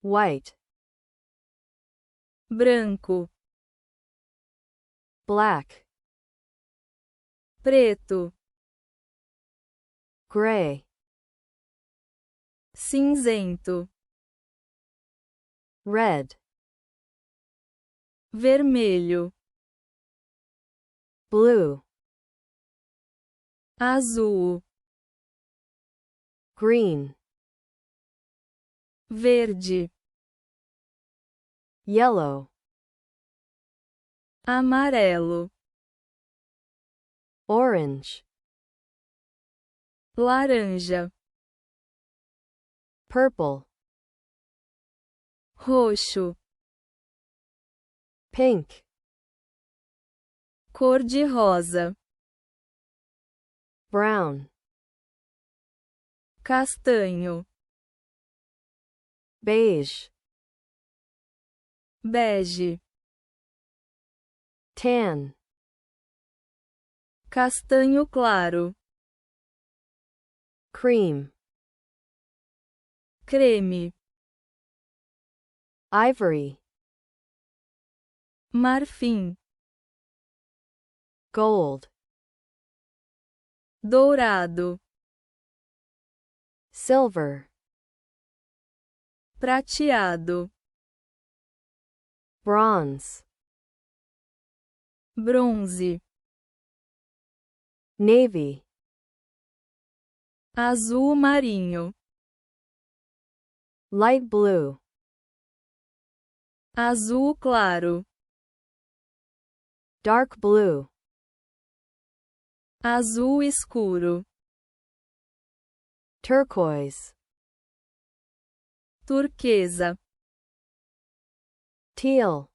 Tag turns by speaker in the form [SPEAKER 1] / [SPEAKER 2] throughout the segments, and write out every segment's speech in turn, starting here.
[SPEAKER 1] white,
[SPEAKER 2] branco,
[SPEAKER 1] black,
[SPEAKER 2] preto,
[SPEAKER 1] gray,
[SPEAKER 2] cinzento,
[SPEAKER 1] red,
[SPEAKER 2] vermelho,
[SPEAKER 1] blue,
[SPEAKER 2] azul,
[SPEAKER 1] green,
[SPEAKER 2] verde,
[SPEAKER 1] yellow,
[SPEAKER 2] amarelo,
[SPEAKER 1] orange,
[SPEAKER 2] laranja,
[SPEAKER 1] purple,
[SPEAKER 2] roxo,
[SPEAKER 1] pink,
[SPEAKER 2] cor-de-rosa,
[SPEAKER 1] brown,
[SPEAKER 2] castanho,
[SPEAKER 1] beige,
[SPEAKER 2] bege,
[SPEAKER 1] tan,
[SPEAKER 2] castanho claro,
[SPEAKER 1] cream,
[SPEAKER 2] creme,
[SPEAKER 1] ivory,
[SPEAKER 2] marfim,
[SPEAKER 1] gold,
[SPEAKER 2] dourado,
[SPEAKER 1] silver,
[SPEAKER 2] prateado,
[SPEAKER 1] bronze,
[SPEAKER 2] bronze,
[SPEAKER 1] navy,
[SPEAKER 2] azul marinho,
[SPEAKER 1] light blue,
[SPEAKER 2] azul claro,
[SPEAKER 1] dark blue,
[SPEAKER 2] azul escuro,
[SPEAKER 1] turquoise,
[SPEAKER 2] turquesa,
[SPEAKER 1] teal,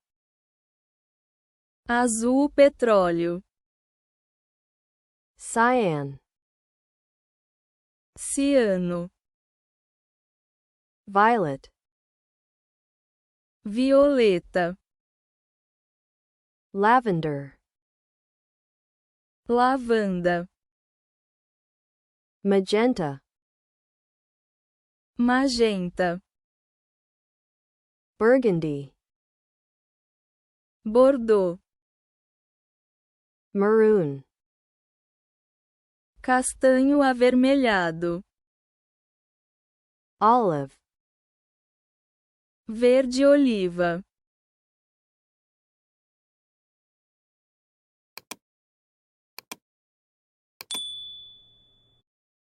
[SPEAKER 2] azul petróleo,
[SPEAKER 1] cyan,
[SPEAKER 2] ciano,
[SPEAKER 1] violet,
[SPEAKER 2] violeta,
[SPEAKER 1] lavender,
[SPEAKER 2] lavanda,
[SPEAKER 1] magenta,
[SPEAKER 2] magenta,
[SPEAKER 1] burgundy,
[SPEAKER 2] bordeaux,
[SPEAKER 1] maroon,
[SPEAKER 2] castanho avermelhado,
[SPEAKER 1] olive,
[SPEAKER 2] verde oliva,